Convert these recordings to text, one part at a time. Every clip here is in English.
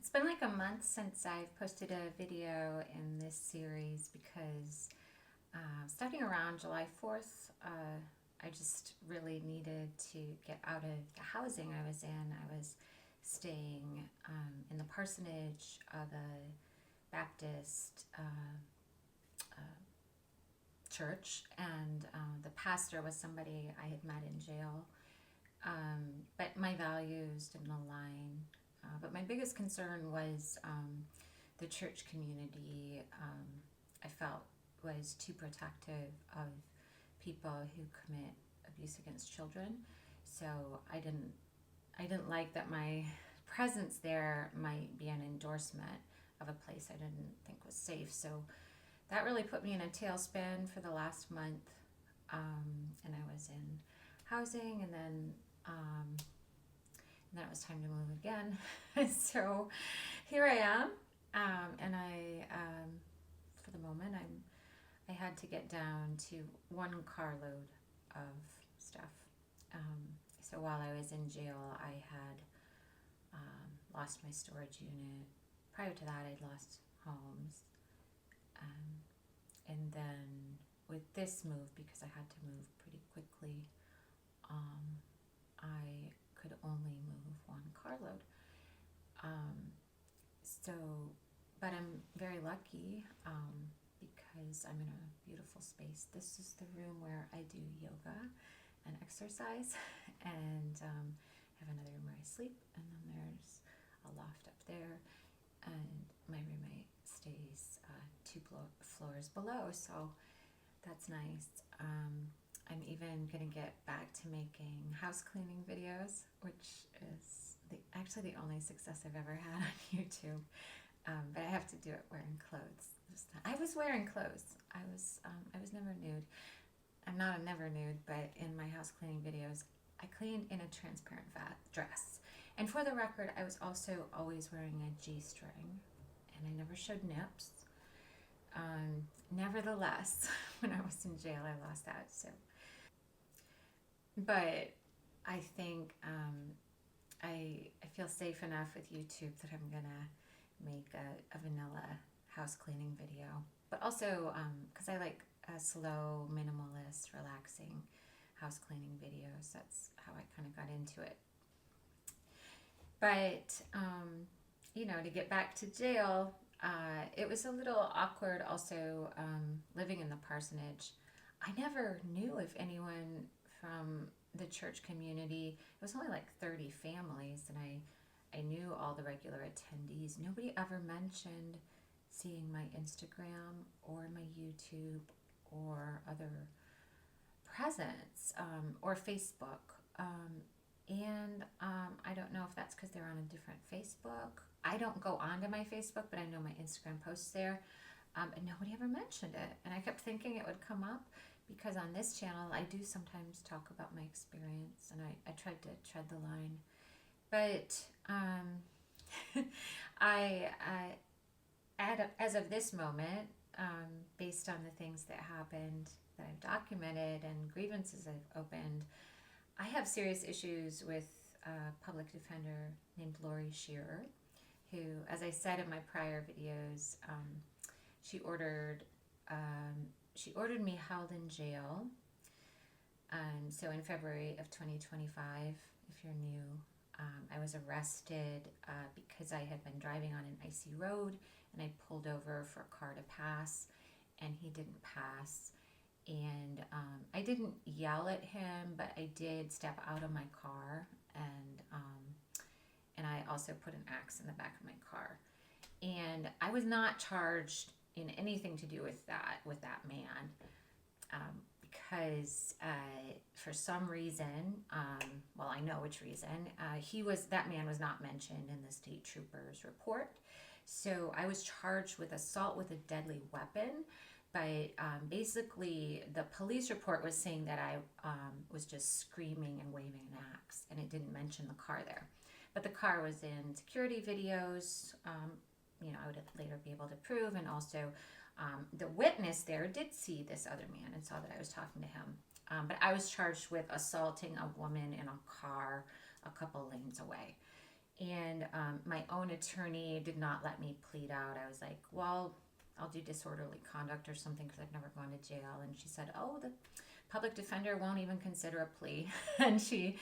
It's been like a month since I've posted a video in this series because starting around July 4th, I just really needed to get out of the housing I was in. I was staying in the parsonage of a Baptist church, and the pastor was somebody I had met in jail. But my values didn't align. But my biggest concern was the church community. I felt was too protective of people who commit abuse against children. So I didn't like that my presence there might be an endorsement of a place I didn't think was safe. So that really put me in a tailspin for the last month. And I was in housing, and then it was time to move again. So here I am, and for the moment, I had to get down to one carload of stuff. So while I was in jail, I had lost my storage unit. Prior to that, I'd lost homes, and then with this move, because I had to move pretty quickly, I could only move one carload. So, but I'm very lucky because I'm in a beautiful space. This is the room where I do yoga and exercise, and have another room where I sleep, and then there's a loft up there, and my roommate stays two floors below, so that's nice. I'm even going to get back to making house cleaning videos, which is actually the only success I've ever had on YouTube. But I have to do it wearing clothes. I was wearing clothes. I was never nude. I'm not a never nude, but in my house cleaning videos, I cleaned in a transparent dress. And for the record, I was also always wearing a G-string, and I never showed nips. Nevertheless, when I was in jail, I lost that. So, but I think I feel safe enough with YouTube that I'm gonna make a vanilla house cleaning video. But also because I like slow, minimalist, relaxing house cleaning videos. That's how I kind of got into it. But to get back to jail, it was a little awkward also living in the parsonage. I never knew if anyone from the church community, it was only like 30 families, and I knew all the regular attendees. Nobody ever mentioned seeing my Instagram or my YouTube or other presence or Facebook. And I don't know if that's because they're on a different Facebook. I don't go onto my Facebook, but I know my Instagram posts there. And nobody ever mentioned it. And I kept thinking it would come up because on this channel, I do sometimes talk about my experience, and I tried to tread the line. But as of this moment, based on the things that happened that I've documented and grievances I've opened, I have serious issues with a public defender named Lori Shearer, who, as I said in my prior videos, she ordered me held in jail. So in February of 2025, if you're new, I was arrested because I had been driving on an icy road, and I pulled over for a car to pass, and he didn't pass. And I didn't yell at him, but I did step out of my car, and I also put an axe in the back of my car. And I was not charged in anything to do with that man, because for some reason, well, I know which reason, that man was not mentioned in the state trooper's report. So I was charged with assault with a deadly weapon. But basically, the police report was saying that I was just screaming and waving an axe, and it didn't mention the car there. But the car was in security videos, I would later be able to prove, and also the witness there did see this other man and saw that I was talking to him. But I was charged with assaulting a woman in a car a couple lanes away. And my own attorney did not let me plead out. I was like, well, I'll do disorderly conduct or something because I've never gone to jail. And she said, oh, the public defender won't even consider a plea. And she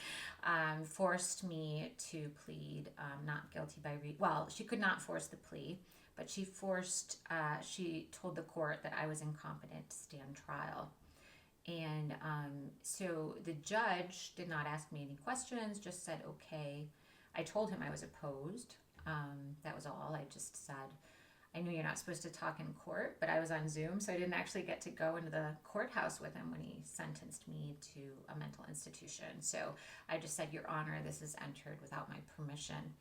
forced me to plead not guilty by well, she could not force the plea, but she told the court that I was incompetent to stand trial. And so the judge did not ask me any questions, just said, okay. I told him I was opposed. That was all. I just said, I knew you're not supposed to talk in court, but I was on Zoom, so I didn't actually get to go into the courthouse with him when he sentenced me to a mental institution. So I just said, Your Honor, this is entered without my permission.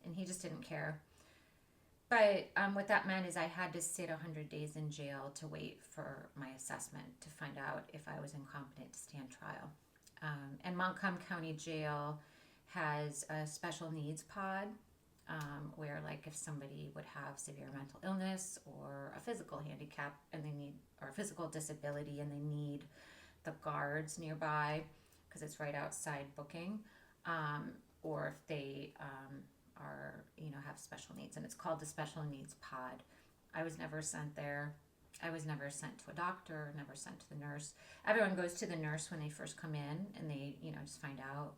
And he just didn't care. But what that meant is I had to sit 100 days in jail to wait for my assessment to find out if I was incompetent to stand trial. And Montcalm County Jail has a special needs pod where, like, if somebody would have severe mental illness or a physical handicap and they need, or a physical disability and they need the guards nearby because it's right outside booking, or if they are, have special needs, and it's called the special needs pod. I was never sent there. I was never sent to a doctor, never sent to the nurse. Everyone goes to the nurse when they first come in and they, just find out.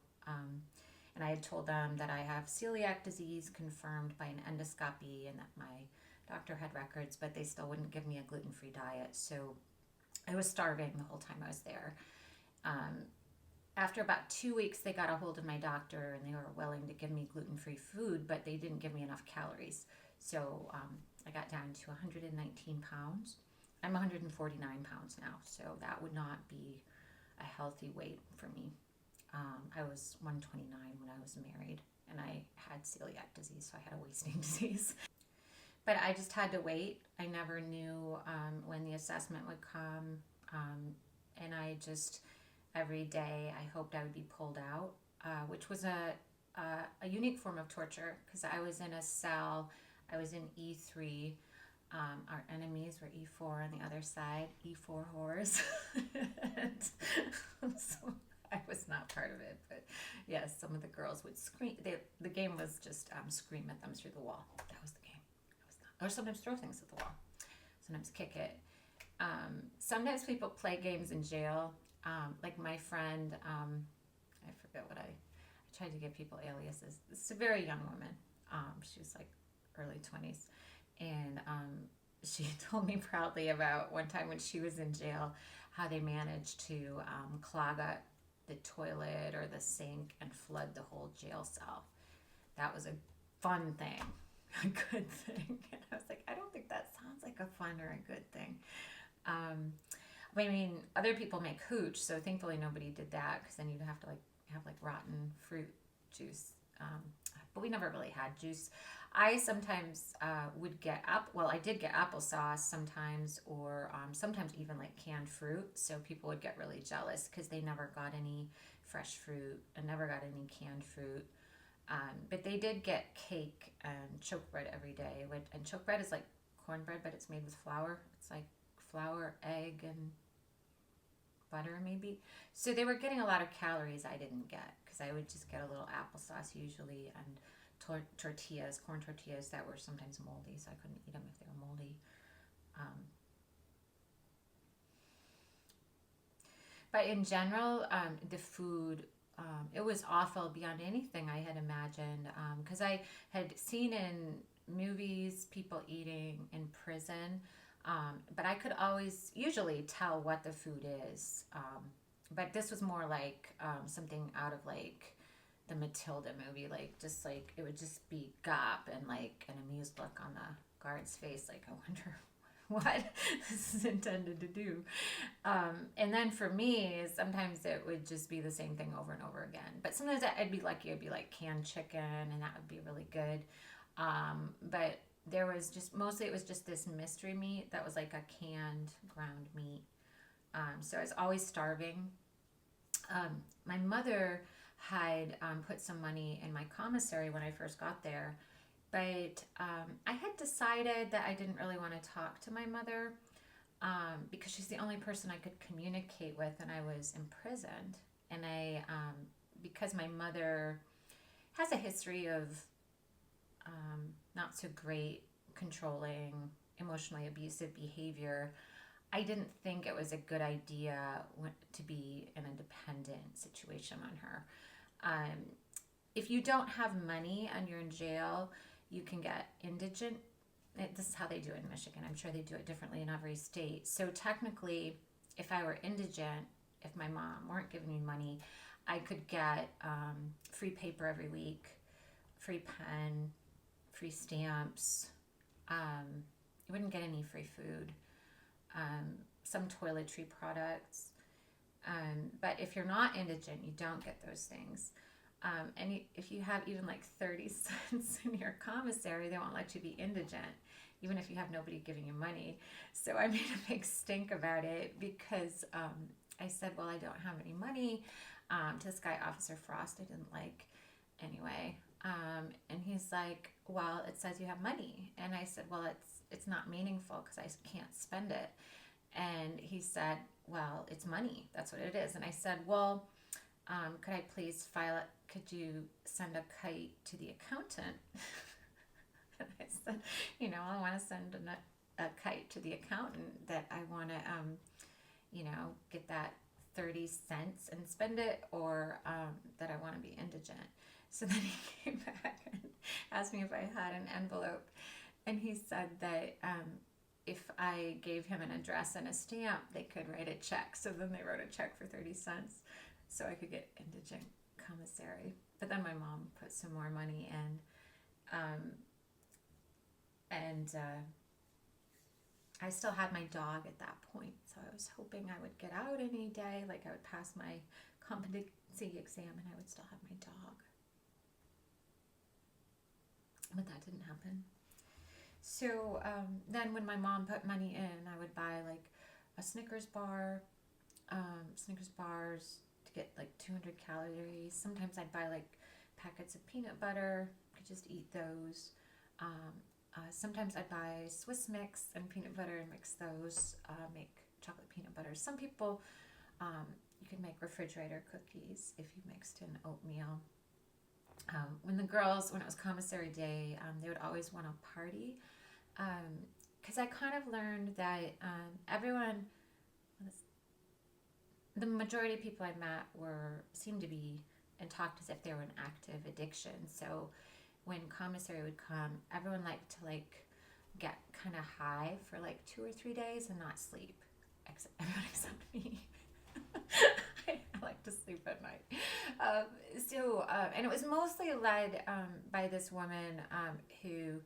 And I had told them that I have celiac disease confirmed by an endoscopy and that my doctor had records, but they still wouldn't give me a gluten-free diet. So I was starving the whole time I was there. After about 2 weeks, they got a hold of my doctor and they were willing to give me gluten-free food, but they didn't give me enough calories. So I got down to 119 pounds. I'm 149 pounds now, so that would not be a healthy weight for me. I was 129 when I was married, and I had celiac disease, so I had a wasting disease. But I just had to wait. I never knew when the assessment would come, and I just, every day, I hoped I would be pulled out, which was a unique form of torture, because I was in a cell. I was in E3. Our enemies were E4 on the other side, E4 whores. So I was not part of it, but yes, some of the girls would scream. The game was just scream at them through the wall. That was the game. Or sometimes throw things at the wall. Sometimes kick it. Sometimes people play games in jail. Like my friend, I forget what I tried to give people aliases. It's a very young woman. She was like early 20s. And she told me proudly about one time when she was in jail, how they managed to clog up the toilet or the sink and flood the whole jail cell. That was a fun thing, a good thing. And I was like, I don't think that sounds like a fun or a good thing. I mean, other people make hooch, so thankfully nobody did that, because then you'd have to have rotten fruit juice. But we never really had juice. I sometimes would get I did get applesauce sometimes, or sometimes even canned fruit. So people would get really jealous because they never got any fresh fruit and never got any canned fruit. But they did get cake and choke bread every day. And choke bread is like cornbread, but it's made with flour. It's like flour, egg, and butter maybe. So they were getting a lot of calories I didn't get, because I would just get a little applesauce usually, and tortillas, corn tortillas that were sometimes moldy, so I couldn't eat them if they were moldy. But in general, the food, it was awful beyond anything I had imagined, because I had seen in movies people eating in prison, but I could always usually tell what the food is. But this was more like something out of the Matilda movie, it would just be gop and an amused look on the guard's face, I wonder what this is intended to do. And then for me, sometimes it would just be the same thing over and over again. But sometimes I'd be lucky, it'd be canned chicken, and that would be really good. But there was mostly it was just this mystery meat that was like a canned ground meat. So I was always starving. My mother had put some money in my commissary when I first got there, but I had decided that I didn't really want to talk to my mother, because she's the only person I could communicate with, and I was imprisoned. And because my mother has a history of not so great, controlling, emotionally abusive behavior, I didn't think it was a good idea to be in a dependent situation on her. If you don't have money and you're in jail, you can get indigent. This is how they do it in Michigan. I'm sure they do it differently in every state. So technically, if I were indigent, if my mom weren't giving me money, I could get free paper every week, free pen, free stamps. You wouldn't get any free food, some toiletry products. But if you're not indigent, you don't get those things. And if you have even like 30 cents in your commissary, they won't let you be indigent, even if you have nobody giving you money. So I made a big stink about it because I said, well, I don't have any money. To this guy, Officer Frost, I didn't like anyway. And he's like, well, it says you have money. And I said, well, it's not meaningful because I can't spend it. And he said, well, it's money. That's what it is. And I said, well, could I please file it? Could you send a kite to the accountant? And I said, I want to send a kite to the accountant that I want to, get that 30 cents and spend it, or that I want to be indigent. So then he came back and asked me if I had an envelope. And he said that if I gave him an address and a stamp, they could write a check. So then they wrote a check for 30 cents so I could get indigent commissary. But then my mom put some more money in. And I still had my dog at that point. So I was hoping I would get out any day. Like I would pass my competency exam and I would still have my dog. But that didn't happen. So then when my mom put money in, I would buy like a Snickers bar, Snickers bars to get like 200 calories. Sometimes I'd buy like packets of peanut butter, could just eat those. Sometimes I'd buy Swiss mix and peanut butter and mix those, make chocolate peanut butter. Some people, you can make refrigerator cookies if you mixed in oatmeal. When it was commissary day, they would always want to party. Because I kind of learned that the majority of people I met seemed to be and talked as if they were in active addiction. So when commissary would come, everyone liked to get kind of high for 2 or 3 days and not sleep. Everyone except me. I like to sleep at night. And it was mostly led by this woman who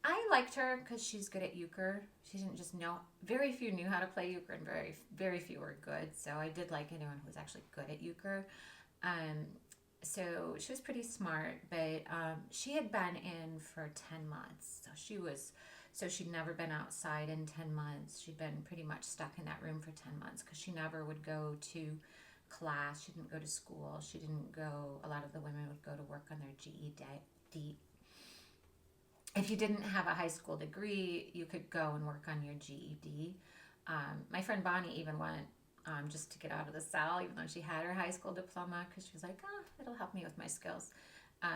I liked her because she's good at euchre. She didn't just know, very few knew how to play euchre and very, very few were good. So I did like anyone who was actually good at euchre. So she was pretty smart, but she had been in for 10 months. So she'd never been outside in 10 months. She'd been pretty much stuck in that room for 10 months because she never would go to class. She didn't go to school. A lot of the women would go to work on their GED. If you didn't have a high school degree, you could go and work on your GED. My friend Bonnie even went just to get out of the cell, even though she had her high school diploma, because she was like, it'll help me with my skills.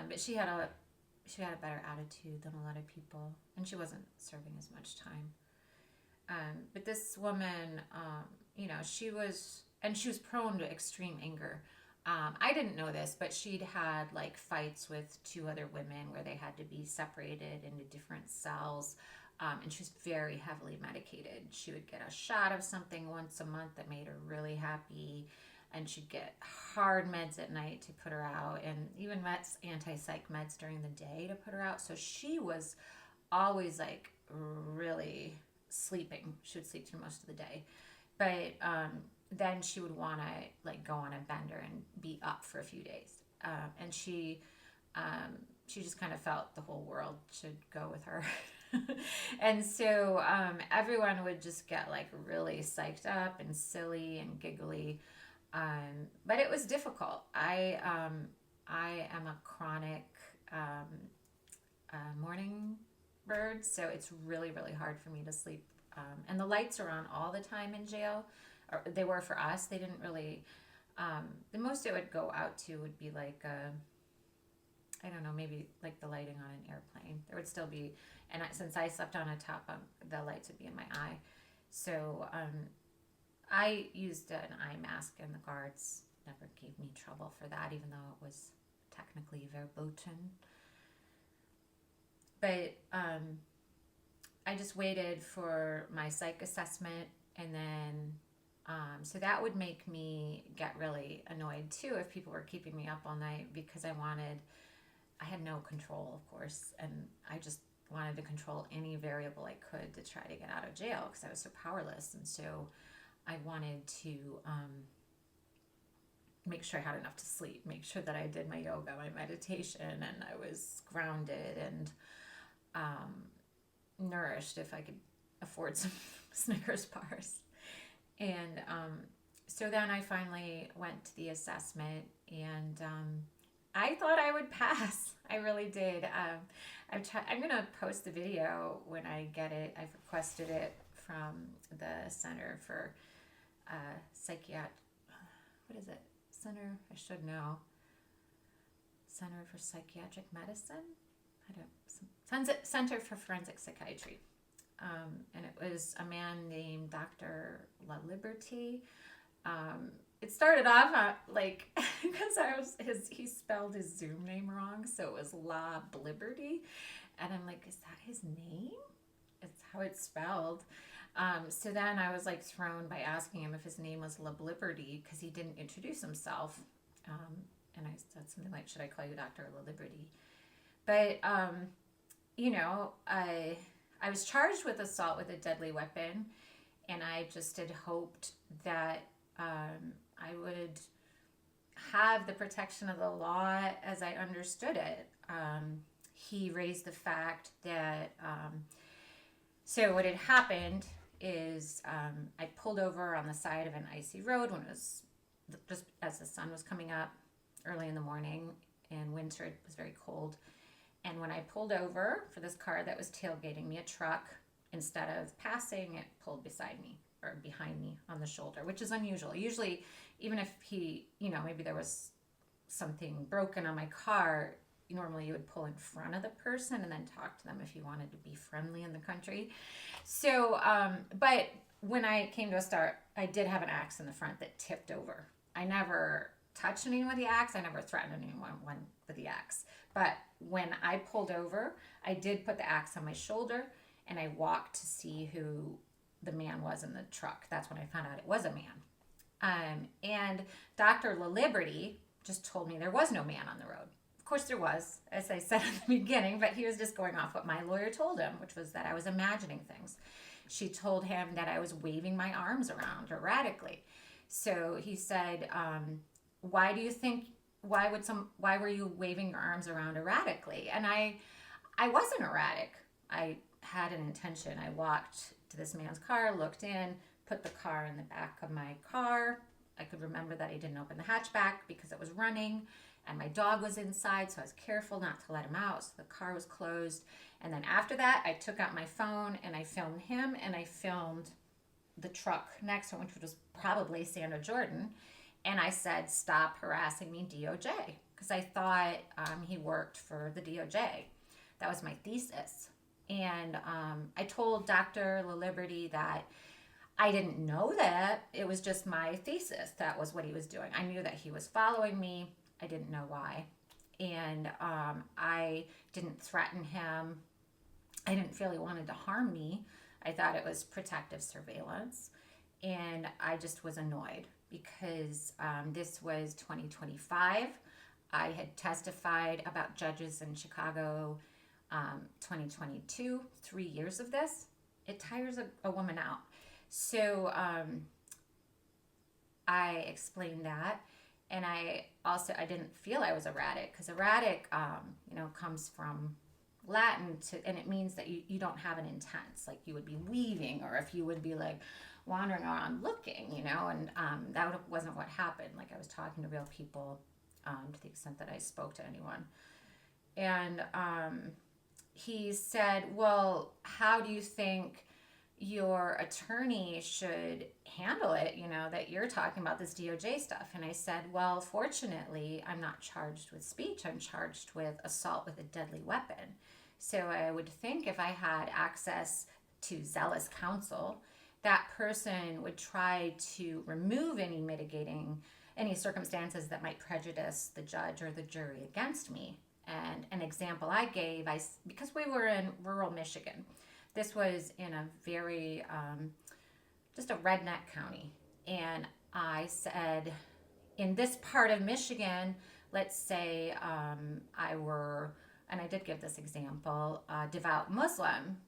But she had a better attitude than a lot of people, and she wasn't serving as much time. But this woman, she was prone to extreme anger. I didn't know this, but she'd had fights with 2 other women where they had to be separated into different cells. And she was very heavily medicated. She would get a shot of something once a month that made her really happy. And she'd get hard meds at night to put her out, and even anti-psych meds during the day to put her out. So she was always really sleeping. She would sleep through most of the day. But then she would want to go on a bender and be up for a few days. And she just kind of felt the whole world should go with her. And so everyone would just get really psyched up and silly and giggly. But it was difficult. I am a chronic morning bird, so it's really, really hard for me to sleep. And the lights are on all the time in jail. Or they were for us. They didn't really. The most it would go out to would be I don't know, maybe like the lighting on an airplane. There would still be, and since I slept on a top bunk, the lights would be in my eye. So I used an eye mask, and the guards never gave me trouble for that, even though it was technically verboten. But I just waited for my psych assessment, and then so that would make me get really annoyed too if people were keeping me up all night, because I had no control, of course, and I just wanted to control any variable I could to try to get out of jail because I was so powerless. And so I wanted to make sure I had enough to sleep, make sure that I did my yoga, my meditation, and I was grounded and nourished if I could afford some Snickers bars. And so then I finally went to the assessment, and I thought I would pass. I really did. I'm going to post the video when I get it. I've requested it from the Center for what is it? I should know. Center for Psychiatric Medicine? Center for Forensic Psychiatry. And it was a man named Dr. La Liberty. It started off because he spelled his Zoom name wrong, so it was La Liberty, and I'm like, is that his name? It's how it's spelled. So then I was like thrown by asking him if his name was La Liberty, because he didn't introduce himself. And I said something like, should I call you Dr. La Liberty? But I was charged with assault with a deadly weapon, and I just had hoped that I would have the protection of the law as I understood it. He raised the fact that, so what had happened is I pulled over on the side of an icy road when it was just as the sun was coming up early in the morning. In winter, it was very cold. And when I pulled over for this car that was tailgating me, a truck, instead of passing, it pulled beside me or behind me on the shoulder, which is unusual. Usually, even if maybe there was something broken on my car, normally you would pull in front of the person and then talk to them if you wanted to be friendly in the country. So, but when I came to a start, I did have an axe in the front that tipped over. I never touched anyone with the axe. I never threatened anyone with the axe. But when I pulled over, I did put the axe on my shoulder, and I walked to see who the man was in the truck. That's when I found out it was a man. And Dr. La Liberty just told me there was no man on the road. Of course there was, as I said at the beginning, but he was just going off what my lawyer told him, which was that I was imagining things. She told him that I was waving my arms around erratically. So he said, why were you waving your arms around erratically? And I wasn't erratic. I had an intention. I walked to this man's car, looked in, put the car in the back of my car. I could remember that I didn't open the hatchback because it was running, and my dog was inside, so I was careful not to let him out. So the car was closed. And then after that, I took out my phone and I filmed him, and I filmed the truck next to him, which was probably Sandra Jordan. And I said, stop harassing me, DOJ, because I thought he worked for the DOJ. That was my thesis. And I told Dr. La Liberty that I didn't know that. It was just my thesis. That was what he was doing. I knew that he was following me. I didn't know why. And I didn't threaten him. I didn't feel he wanted to harm me. I thought it was protective surveillance. And I just was annoyed because this was 2025. I had testified about judges in Chicago 2022, 3 years of this. It tires a woman out. So I explained that. And I didn't feel I was erratic, because erratic, comes from Latin, and it means that you don't have an intent. Like you would be weaving, or if you would be like wandering around looking, and that wasn't what happened. Like I was talking to real people to the extent that I spoke to anyone. And he said, well, how do you think your attorney should handle it, that you're talking about this DOJ stuff. And I said, well, fortunately, I'm not charged with speech. I'm charged with assault with a deadly weapon. So I would think if I had access to zealous counsel, that person would try to remove any circumstances that might prejudice the judge or the jury against me. And an example I gave, because we were in rural Michigan, this was in a very, just a redneck county. And I said, in this part of Michigan, let's say I were, and I did give this example, devout Muslim,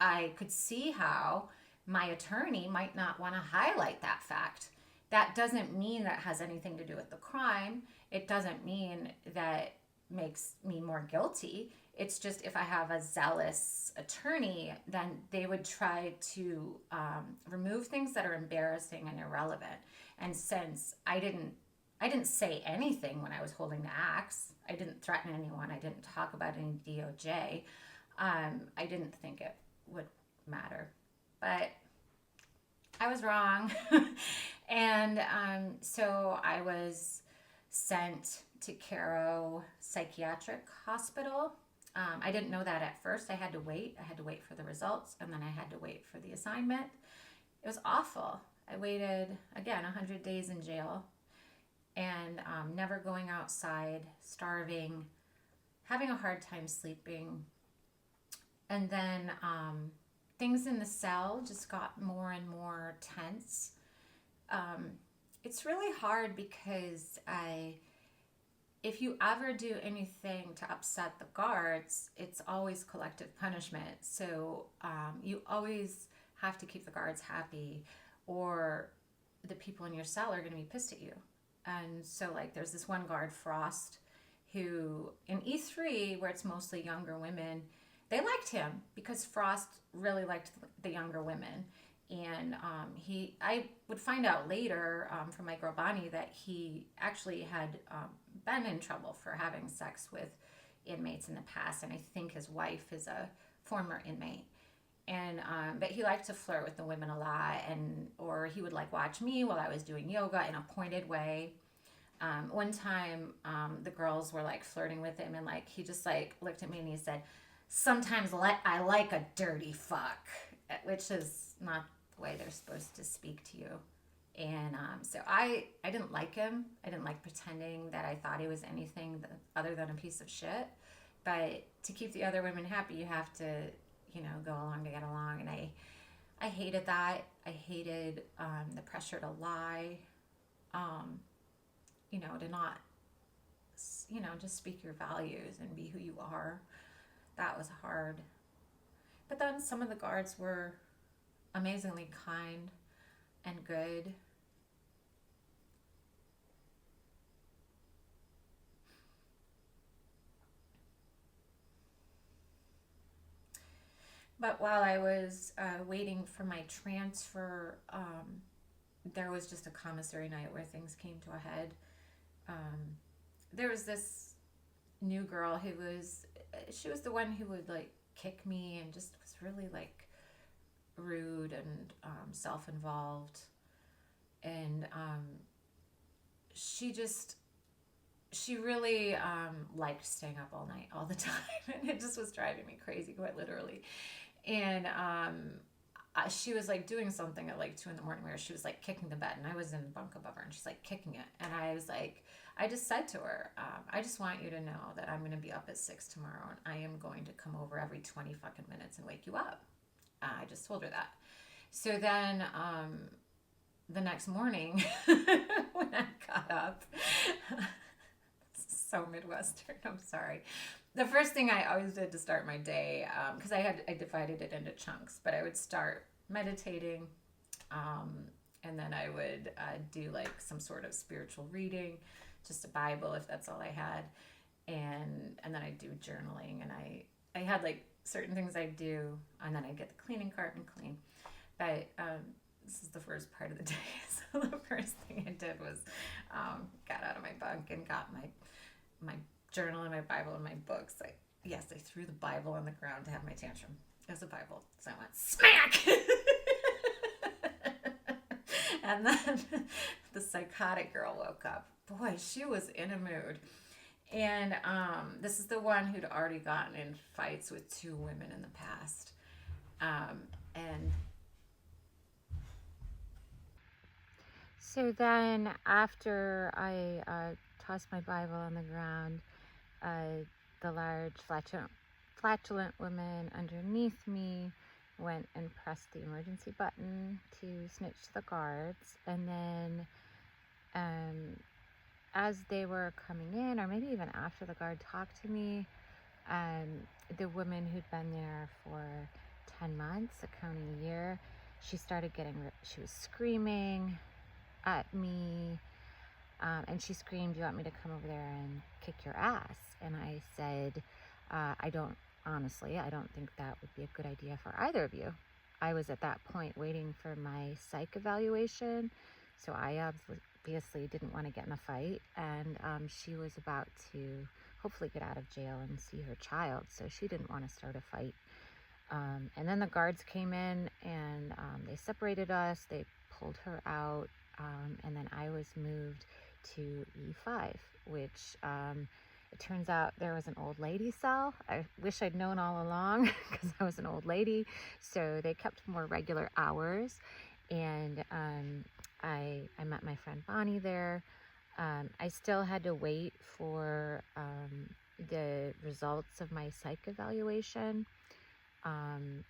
I could see how my attorney might not want to highlight that fact. That doesn't mean that has anything to do with the crime. It doesn't mean that makes me more guilty. It's just if I have a zealous attorney, then they would try to remove things that are embarrassing and irrelevant. And since I didn't say anything when I was holding the axe, I didn't threaten anyone, I didn't talk about any DOJ, I didn't think it would matter. But I was wrong. And so I was sent to Caro Psychiatric Hospital. I didn't know that at first. I had to wait. I had to wait for the results, and then I had to wait for the assignment. It was awful. I waited, again, 100 days in jail, and never going outside, starving, having a hard time sleeping. And then things in the cell just got more and more tense. It's really hard because if you ever do anything to upset the guards, it's always collective punishment. So you always have to keep the guards happy, or the people in your cell are going to be pissed at you. And so there's this one guard, Frost, who in E3, where it's mostly younger women, they liked him because Frost really liked the younger women. And I would find out later from my girl Bonnie that he actually had been in trouble for having sex with inmates in the past, and I think his wife is a former inmate. And but he liked to flirt with the women a lot, or he would watch me while I was doing yoga in a pointed way. One time the girls were flirting with him, and he just looked at me and he said, "Sometimes I like a dirty fuck," which is not the way they're supposed to speak to you. And so I didn't like him. I didn't like pretending that I thought he was anything other than a piece of shit. But to keep the other women happy, you have to, go along to get along. And I hated that. I hated the pressure to lie, to not, just speak your values and be who you are. That was hard. But then some of the guards were amazingly kind and good. But while I was waiting for my transfer, there was just a commissary night where things came to a head. There was this new girl she was the one who would kick me and just was really rude and self-involved. And she really liked staying up all night, all the time. And it just was driving me crazy, quite literally. And she was doing something at 2 a.m. where she was kicking the bed, and I was in the bunk above her, and she's kicking it. And I was I just said to her, I just want you to know that I'm going to be up at 6 tomorrow, and I am going to come over every 20 fucking minutes and wake you up. I just told her that. So then the next morning when I got up, so Midwestern, I'm sorry. The first thing I always did to start my day, because I divided it into chunks, but I would start meditating, and then I would do some sort of spiritual reading, just a Bible if that's all I had, and then I'd do journaling, and I had certain things I'd do, and then I'd get the cleaning cart and clean. But this is the first part of the day. So the first thing I did was got out of my bunk and got my journal and my Bible and my books. I threw the Bible on the ground to have my tantrum. It was a Bible. So I went smack! And then the psychotic girl woke up. Boy, she was in a mood. And this is the one who'd already gotten in fights with two women in the past. And so then, after I tossed my Bible on the ground, the large flatulent woman underneath me went and pressed the emergency button to snitch to the guards. And then as they were coming in, or maybe even after the guard talked to me, the woman who'd been there for 10 months, accounting a year, she was screaming at me. And she screamed, "You want me to come over there and kick your ass?" And I said, I don't think that would be a good idea for either of you. I was at that point waiting for my psych evaluation, so I obviously didn't want to get in a fight. And she was about to hopefully get out of jail and see her child, so she didn't want to start a fight. And then the guards came in and they separated us, they pulled her out, and then I was moved to E5, which it turns out there was an old lady cell. I wish I'd known all along because I was an old lady. So they kept more regular hours, and I met my friend Bonnie there. I still had to wait for the results of my psych evaluation. And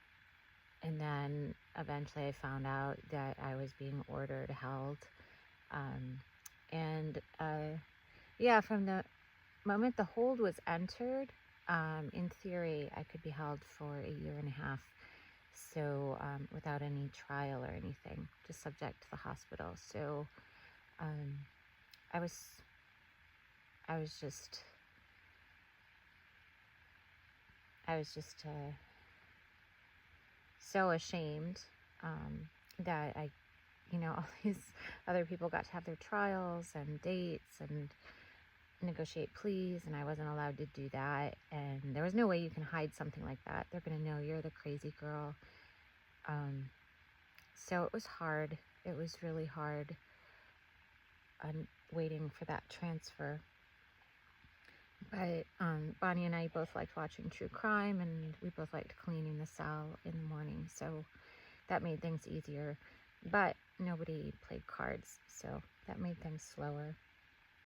then eventually I found out that I was being ordered held. From the moment the hold was entered, in theory, I could be held for a year and a half. So without any trial or anything, just subject to the hospital. So I was just so ashamed that all these other people got to have their trials and dates and negotiate pleas, and I wasn't allowed to do that. And there was no way you can hide something like that. They're going to know you're the crazy girl. So it was hard. It was really hard waiting for that transfer. But Bonnie and I both liked watching true crime, and we both liked cleaning the cell in the morning, so that made things easier. But nobody played cards, so that made things slower.